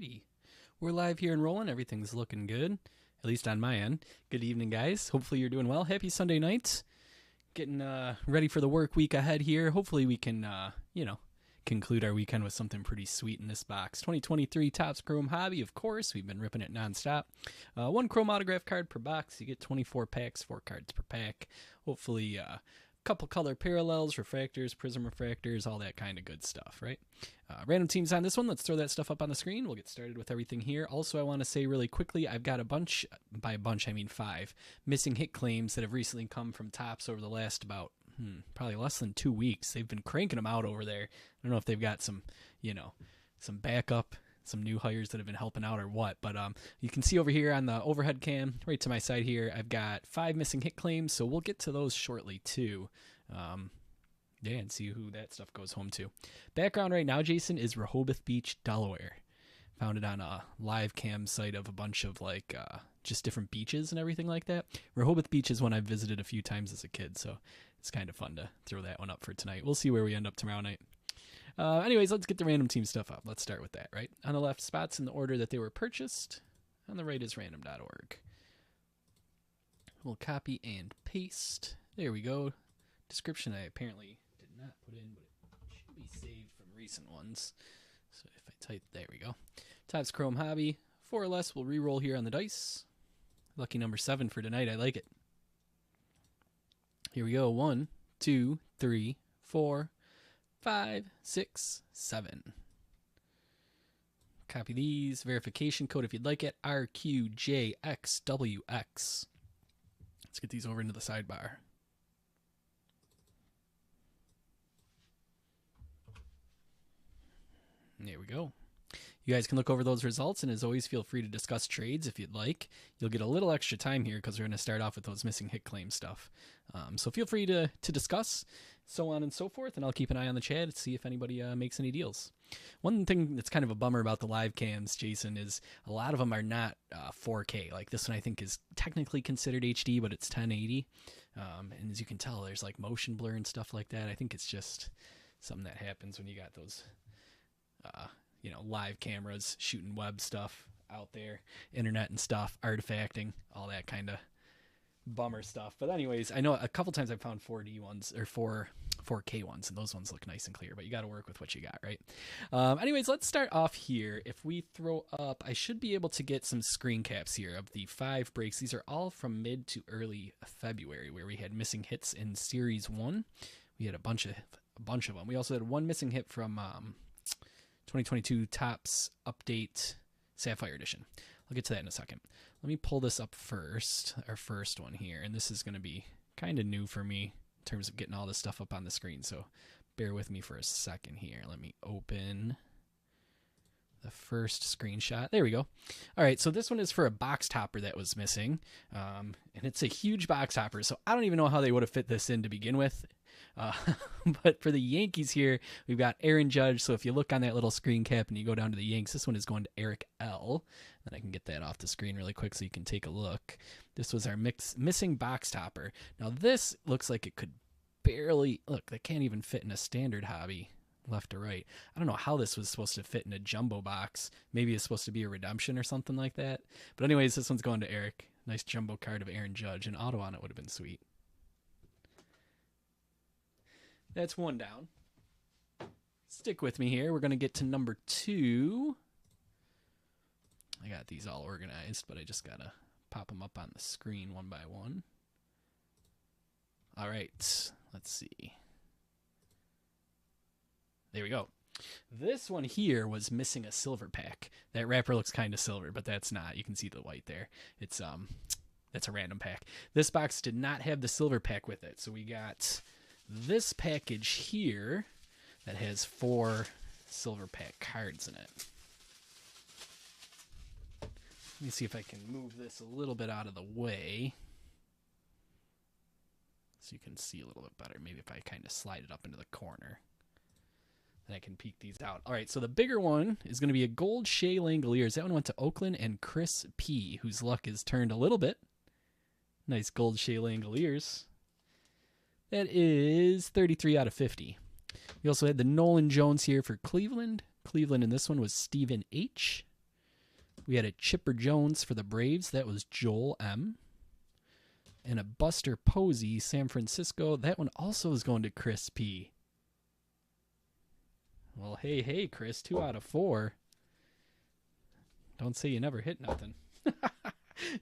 Alrighty. We're live here and rolling. Everything's looking good, at least on my end. Good evening, guys. Hopefully, you're doing well. Happy Sunday night. Getting ready for the work week ahead here. Hopefully, we can, conclude our weekend with something pretty sweet in this box. 2023 Topps Chrome Hobby, of course. We've been ripping it nonstop. One Chrome autograph card per box. You get 24 packs, 4 cards per pack. Hopefully, couple color parallels, refractors, prism refractors, all that kind of good stuff, right? Random teams on this one. Let's throw that stuff up on the screen. We'll get started with everything here. Also, I want to say really quickly, I've got a bunch, by a bunch I mean 5, missing hit claims that have recently come from Topps over the last about probably less than 2 weeks. They've been cranking them out over there. I don't know if they've got some, some backup, some new hires that have been helping out or what, but you can see over here on the overhead cam right to my side here, I've got 5 missing hit claims, so we'll get to those shortly too. And see who that stuff goes home to. Background right now, Jason, is Rehoboth Beach, Delaware. Found it on a live cam site of a bunch of just different beaches and everything like that. Rehoboth Beach is one I've visited a few times as a kid, so it's kind of fun to throw that one up for tonight. We'll see where we end up tomorrow night. Anyways, let's get the random team stuff up. Let's start with that, right? On the left, spots in the order that they were purchased. On the right is random.org. We'll copy and paste. There we go. Description I apparently did not put in, but it should be saved from recent ones. So if I type, there we go. Topps Chrome Hobby. 4 or less, we'll re-roll here on the dice. Lucky number 7 for tonight. I like it. Here we go. 1, 2, 3, 4, 5, 6, 7. Copy these. Verification code if you'd like it. RQJXWX. Let's get these over into the sidebar. There we go. You guys can look over those results, and as always, feel free to discuss trades if you'd like. You'll get a little extra time here because we're going to start off with those missing hit claim stuff. So feel free to discuss, so on and so forth, and I'll keep an eye on the chat to see if anybody makes any deals. One thing that's kind of a bummer about the live cams, Jason, is a lot of them are not 4K. Like this one I think is technically considered HD, but it's 1080. And as you can tell, there's like motion blur and stuff like that. I think it's just something that happens when you got those live cameras shooting web stuff out there, internet and stuff, artifacting, all that kind of bummer stuff. But anyways, I know a couple times I've found 4D ones or 4K ones, and those ones look nice and clear, but you got to work with what you got, right? Anyways, let's start off here. If we throw up, I should be able to get some screen caps here of the 5 breaks. These are all from mid to early February, where we had missing hits in Series 1. We had a bunch of them. We also had one missing hit from 2022 Topps Update Sapphire Edition. I'll get to that in a second. Let me pull this up first, our first one here, and this is going to be kind of new for me in terms of getting all this stuff up on the screen, so bear with me for a second here. Let me open the first screenshot. There we go. All right, so this one is for a box topper that was missing, and it's a huge box topper, so I don't even know how they would have fit this in to begin with. But for the Yankees here, we've got Aaron Judge. So if you look on that little screen cap and you go down to the Yanks, this one is going to Eric L. And I can get that off the screen really quick so you can take a look. This was our missing box topper. Now this looks like it could barely, look, that can't even fit in a standard hobby left to right. I don't know how this was supposed to fit in a jumbo box. Maybe it's supposed to be a redemption or something like that. But anyways, this one's going to Eric. Nice jumbo card of Aaron Judge. An auto on it would have been sweet. That's one down. Stick with me here. We're going to get to number 2. I got these all organized, but I just got to pop them up on the screen one by one. All right. Let's see. There we go. This one here was missing a silver pack. That wrapper looks kind of silver, but that's not. You can see the white there. It's that's a random pack. This box did not have the silver pack with it, so we got this package here that has 4 silver pack cards in it. Let me see if I can move this a little bit out of the way so you can see a little bit better. Maybe if I kind of slide it up into the corner, then I can peek these out. All right, so the bigger one is going to be a gold Shea Langoliers. That one went to Oakland and Chris P., whose luck has turned a little bit. Nice gold Shea Langoliers. That is 33 out of 50. We also had the Nolan Jones here for Cleveland. Cleveland in this one was Stephen H. We had a Chipper Jones for the Braves. That was Joel M. And a Buster Posey, San Francisco. That one also is going to Chris P. Well, hey, Chris. 2 out of 4. Don't say you never hit nothing.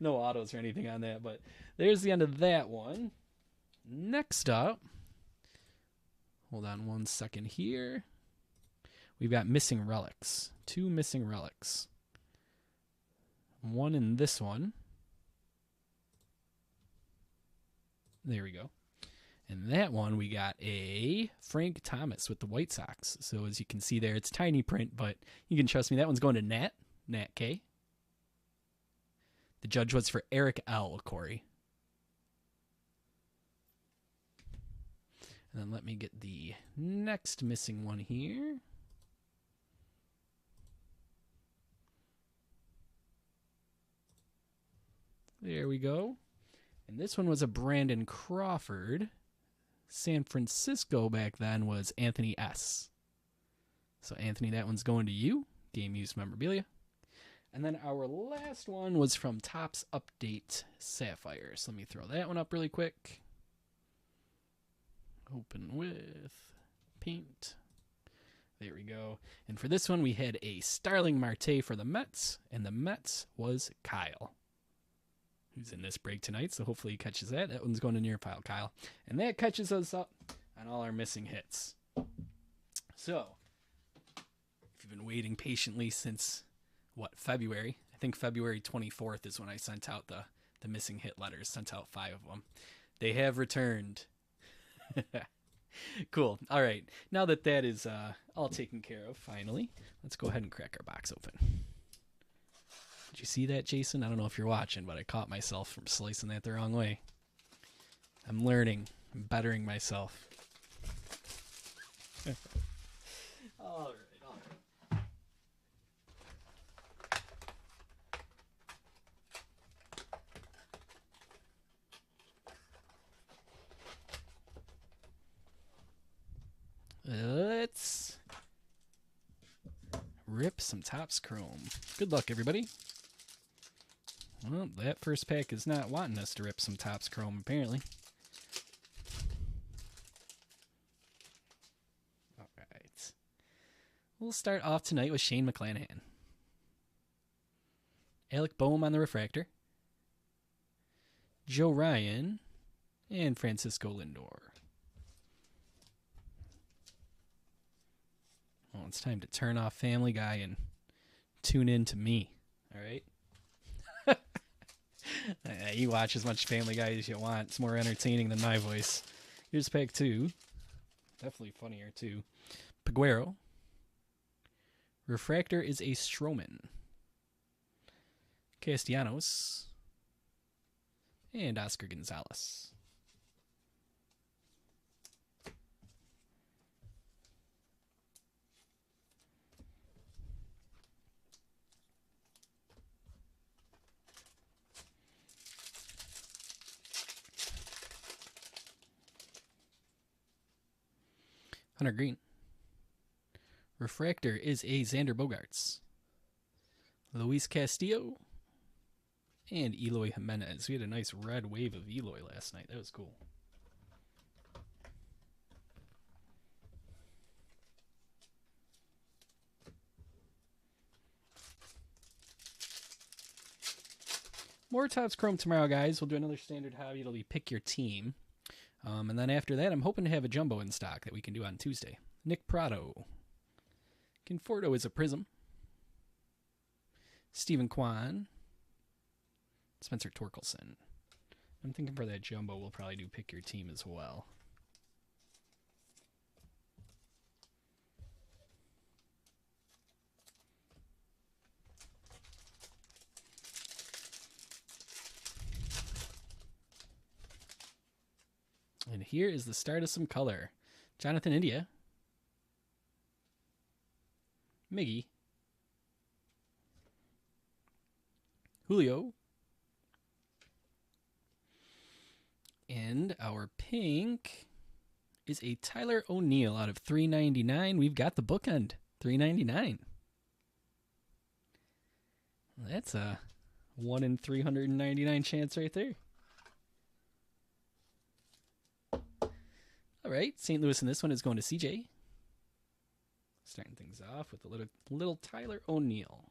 No autos or anything on that, but there's the end of that one. Next up, hold on 1 second here. We've got missing relics. 2 missing relics. One in this one. There we go. And that one, we got a Frank Thomas with the White Sox. So as you can see there, it's tiny print, but you can trust me. That one's going to Nat K. The judge was for Eric L. Corey. And then let me get the next missing one here. There we go. And this one was a Brandon Crawford. San Francisco back then was Anthony S. So Anthony, that one's going to you. Game used memorabilia. And then our last one was from Topps Update Sapphire. So let me throw that one up really quick. Open with paint. There we go. And for this one, we had a Starling Marte for the Mets. And the Mets was Kyle, who's in this break tonight. So hopefully he catches that. That one's going to near pile, Kyle. And that catches us up on all our missing hits. So if you've been waiting patiently since... February? I think February 24th is when I sent out the missing hit letters. Sent out 5 of them. They have returned. Cool. All right. Now that is all taken care of, finally, let's go ahead and crack our box open. Did you see that, Jason? I don't know if you're watching, but I caught myself from slicing that the wrong way. I'm learning. I'm bettering myself. All right. Let's rip some Topps Chrome. Good luck, everybody. Well, that first pack is not wanting us to rip some Topps Chrome, apparently. All right. We'll start off tonight with Shane McClanahan. Alec Boehm on the refractor. Joe Ryan and Francisco Lindor. Well, it's time to turn off Family Guy and tune in to me. All right? You watch as much Family Guy as you want. It's more entertaining than my voice. Here's pack 2. Definitely funnier, too. Peguero. Refractor is a Stroman. Castellanos. And Oscar Gonzalez. Hunter Green. Refractor is a Xander Bogaerts. Luis Castillo. And Eloy Jimenez. We had a nice red wave of Eloy last night. That was cool. More Topps Chrome tomorrow, guys. We'll do another standard hobby. It'll be pick your team. And then after that, I'm hoping to have a jumbo in stock that we can do on Tuesday. Nick Prado. Conforto is a Prism. Stephen Kwan. Spencer Torkelson. I'm thinking for that jumbo, we'll probably do pick your team as well. And here is the start of some color. Jonathan India. Miggy. Julio. And our pink is a Tyler O'Neill out of 399. We've got the bookend. 399. That's a 1 in 399 chance right there. All right, St. Louis in this one is going to CJ. Starting things off with a little Tyler O'Neill.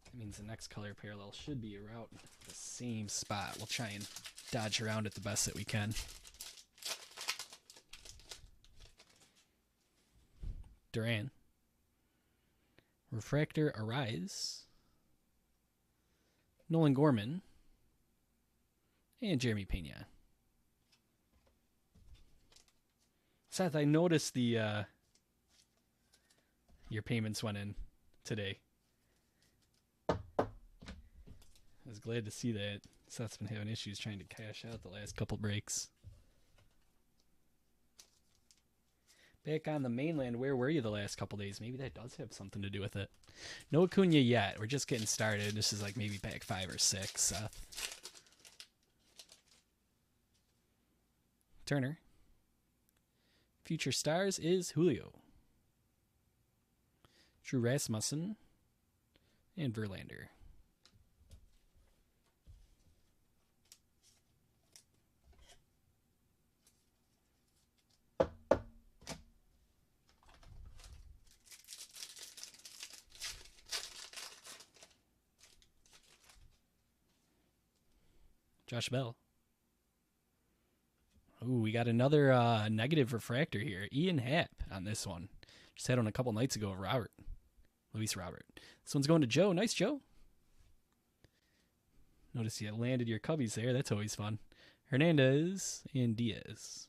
That means the next color parallel should be around the same spot. We'll try and dodge around it the best that we can. Duran. Refractor Arise. Nolan Gorman. And Jeremy Pena. Seth, I noticed the your payments went in today. I was glad to see that. Seth's been having issues trying to cash out the last couple breaks. Back on the mainland, where were you the last couple days? Maybe that does have something to do with it. No Acuna yet. We're just getting started. This is like maybe back 5 or 6, Seth. Turner. Future Stars is Julio. Drew Rasmussen. And Verlander. Josh Bell. Ooh, we got another negative refractor here. Ian Happ on this one. Just had one a couple nights ago of Robert. Luis Robert. This one's going to Joe. Nice, Joe. Notice you landed your Cubbies there. That's always fun. Hernandez and Diaz.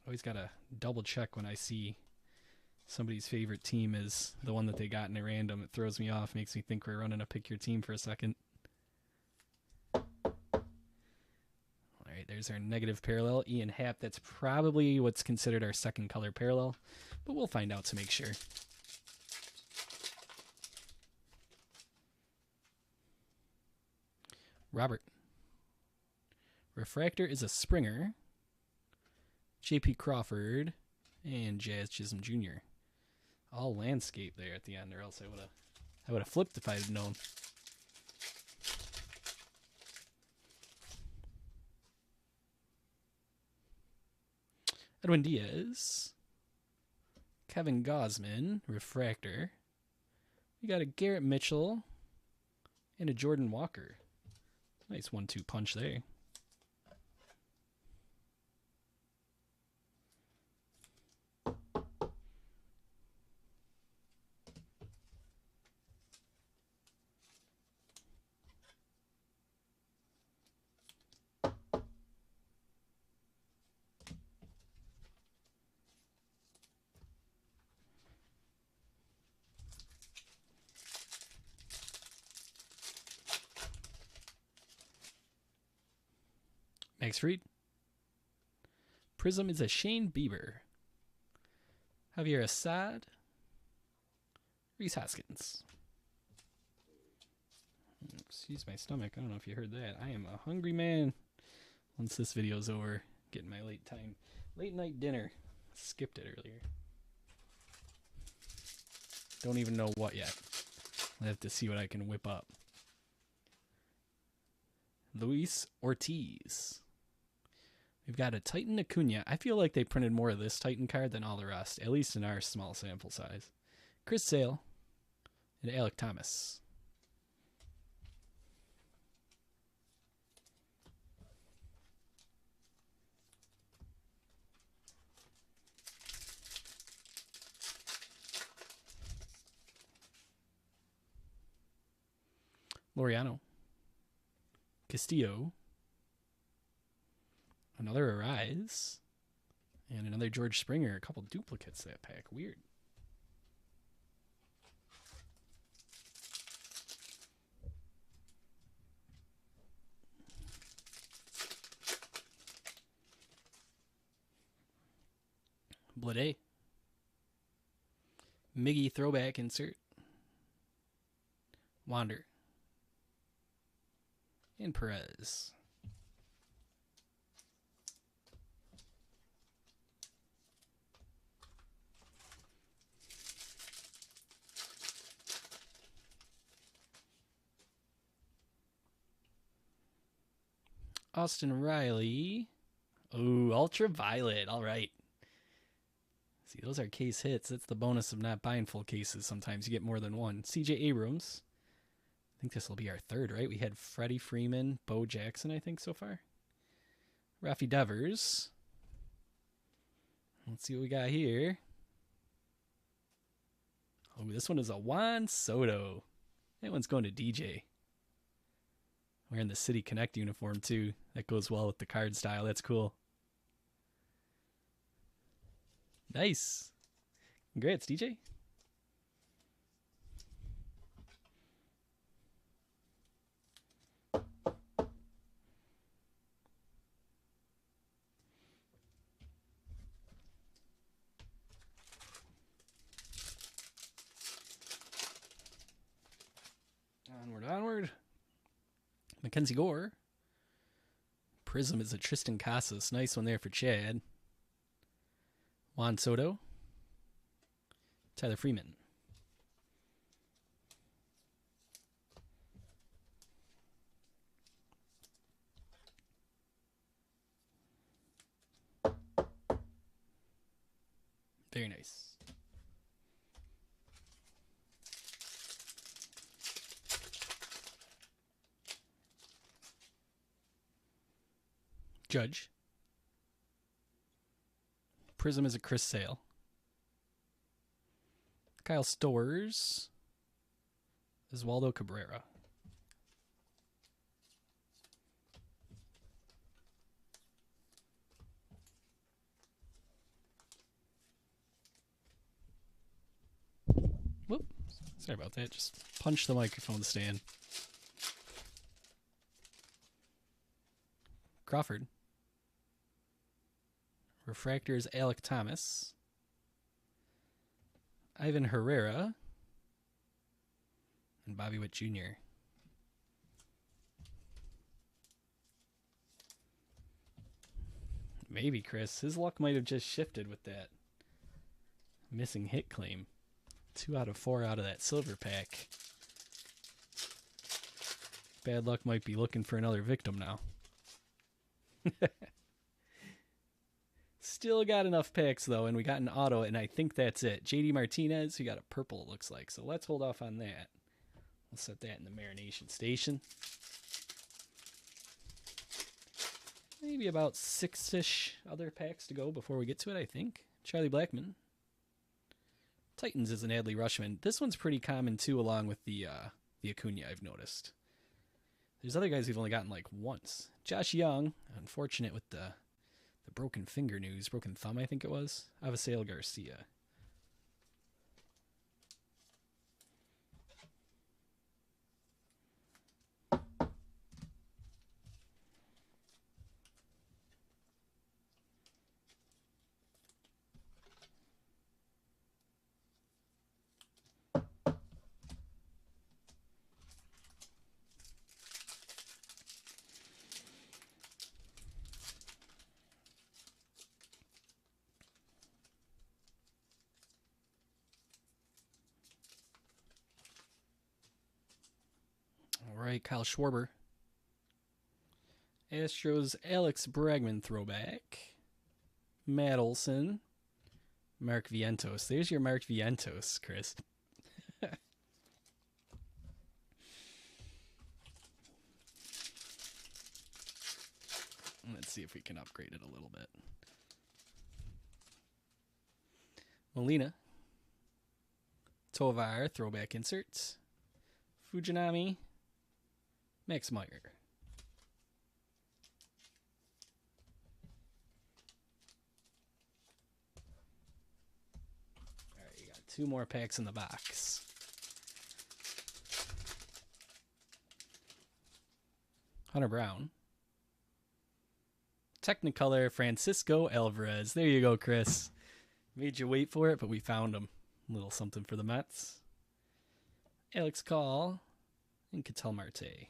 Always got to double check when I see somebody's favorite team is the one that they got in a random. It throws me off. Makes me think we're running a pick your team for a second. There's our negative parallel, Ian Happ. That's probably what's considered our second color parallel, but we'll find out to make sure. Robert. Refractor is a Springer. J.P. Crawford and Jazz Chisholm Jr. All landscape there at the end, or else I would have flipped if I had known. Edwin Diaz. Kevin Gausman, refractor. We got a Garrett Mitchell and a Jordan Walker. Nice 1-2 punch there. Max Fried. Prism is a Shane Bieber. Javier Assad. Rhys Hoskins. Excuse my stomach. I don't know if you heard that. I am a hungry man. Once this video's over, getting my late night dinner. Skipped it earlier. Don't even know what yet. I have to see what I can whip up. Luis Ortiz. We've got a Titan Acuna. I feel like they printed more of this Titan card than all the rest, at least in our small sample size. Chris Sale and Alec Thomas. Laureano. Castillo. Another Arise. And another George Springer. A couple duplicates that pack. Weird. Blade. Miggy throwback insert. Wander. And Perez. Austin Riley. Ooh, Ultraviolet. All right. See, those are case hits. That's the bonus of not buying full cases. Sometimes you get more than one. CJ Abrams. I think this will be our third, right? We had Freddie Freeman, Bo Jackson, I think, so far. Rafi Devers. Let's see what we got here. Oh, this one is a Juan Soto. That one's going to DJ. Wearing the City Connect uniform, too. That goes well with the card style. That's cool. Nice. Congrats, DJ. Onward. Mackenzie Gore. Prism is a Tristan Casas. Nice one there for Chad. Juan Soto. Tyler Freeman. Very nice. Judge. Prism is a Chris Sale. Kyle Stowers. Oswaldo Cabrera. Whoop. Sorry about that. Just punch the microphone stand. Crawford. Refractor is Alec Thomas. Ivan Herrera. And Bobby Witt Jr. Maybe, Chris. His luck might have just shifted with that missing hit claim. 2 out of 4 out of that silver pack. Bad luck might be looking for another victim now. Still got enough packs, though, and we got an auto, and I think that's it. JD Martinez, we got a purple, it looks like. So let's hold off on that. We'll set that in the marination station. Maybe about 6-ish other packs to go before we get to it, I think. Charlie Blackmon. Titans is an Adley Rushman. This one's pretty common, too, along with the Acuna, I've noticed. There's other guys we've only gotten, like, once. Josh Young, unfortunate with the broken finger news. Broken thumb, I think it was. Avisail Garcia. All right, Kyle Schwarber. Astros Alex Bregman throwback. Matt Olson. Mark Vientos. There's your Mark Vientos, Chris. Let's see if we can upgrade it a little bit. Molina. Tovar, throwback inserts. Fujinami. Max Meyer. All right, you got 2 more packs in the box. Hunter Brown. Technicolor Francisco Alvarez. There you go, Chris. Made you wait for it, but we found him. A little something for the Mets. Alex Call and Ketel Marte.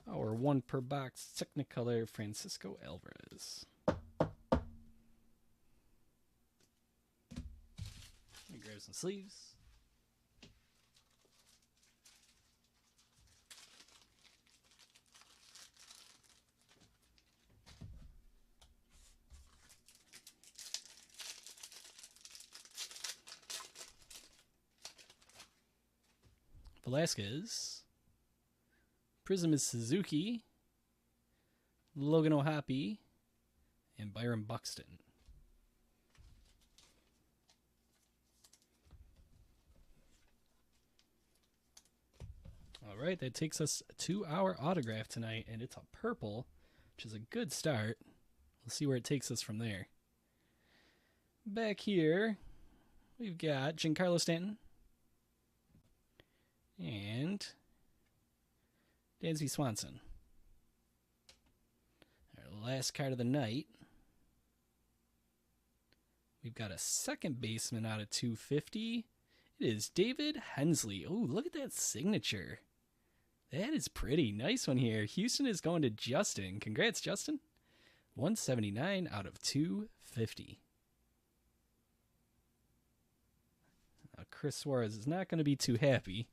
Our 1 per box Technicolor Francisco Alvarez. There's some sleeves. Velasquez. Prism is Suzuki. Logan O'Hoppe. And Byron Buxton. All right, that takes us to our autograph tonight, and it's a purple, which is a good start. We'll see where it takes us from there. Back here, we've got Giancarlo Stanton and Dansby Swanson. Our last card of the night. We've got a second baseman out of 250. It is David Hensley. Oh, look at that signature. That is pretty. Nice one here. Houston is going to Justin. Congrats, Justin. 179 out of 250. Now, Chris Suarez is not going to be too happy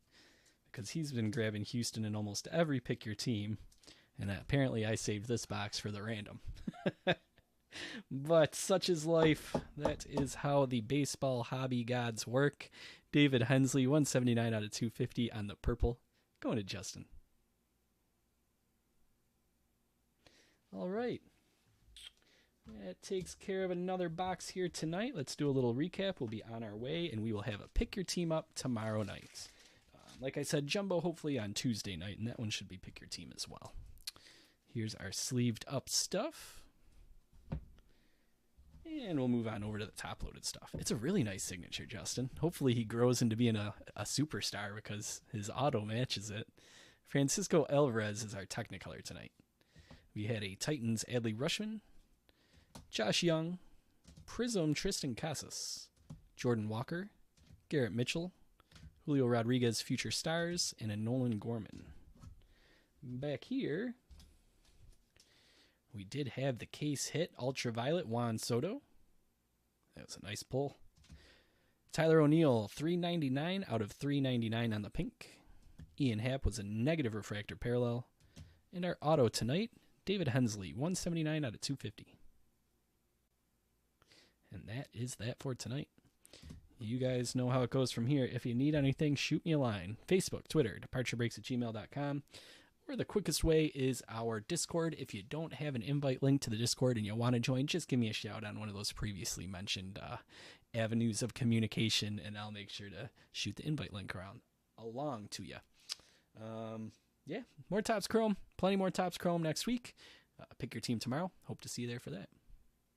because he's been grabbing Houston in almost every pick your team. And apparently I saved this box for the random. But such is life. That is how the baseball hobby gods work. David Hensley, 179 out of 250 on the purple. Going to Justin. All right. That takes care of another box here tonight. Let's do a little recap. We'll be on our way, and we will have a Pick Your Team Up tomorrow night. Like I said, Jumbo hopefully on Tuesday night, and that one should be Pick Your Team as well. Here's our sleeved up stuff. And we'll move on over to the top-loaded stuff. It's a really nice signature, Justin. Hopefully he grows into being a superstar because his auto matches it. Francisco Alvarez is our Technicolor tonight. We had a Titans Adley Rutschman, Josh Young, Prism Tristan Casas, Jordan Walker, Garrett Mitchell, Julio Rodriguez Future Stars, and a Nolan Gorman. Back here, we did have the case hit Ultraviolet Juan Soto. That was a nice pull. Tyler O'Neill, 399 out of 399 on the pink. Ian Happ was a negative refractor parallel. And our auto tonight, David Hensley, 179 out of 250. And that is that for tonight. You guys know how it goes from here. If you need anything, shoot me a line. Facebook, Twitter, departurebreaks@gmail.com. Or the quickest way is our Discord. If you don't have an invite link to the Discord and you want to join, just give me a shout on one of those previously mentioned avenues of communication, and I'll make sure to shoot the invite link around along to you. Yeah, more Topps Chrome. Plenty more Topps Chrome next week. Pick your team tomorrow. Hope to see you there for that.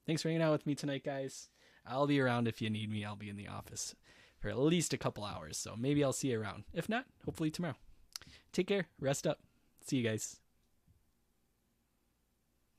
Thanks for hanging out with me tonight, guys. I'll be around if you need me. I'll be in the office for at least a couple hours, so maybe I'll see you around. If not, hopefully tomorrow. Take care. Rest up. See you guys.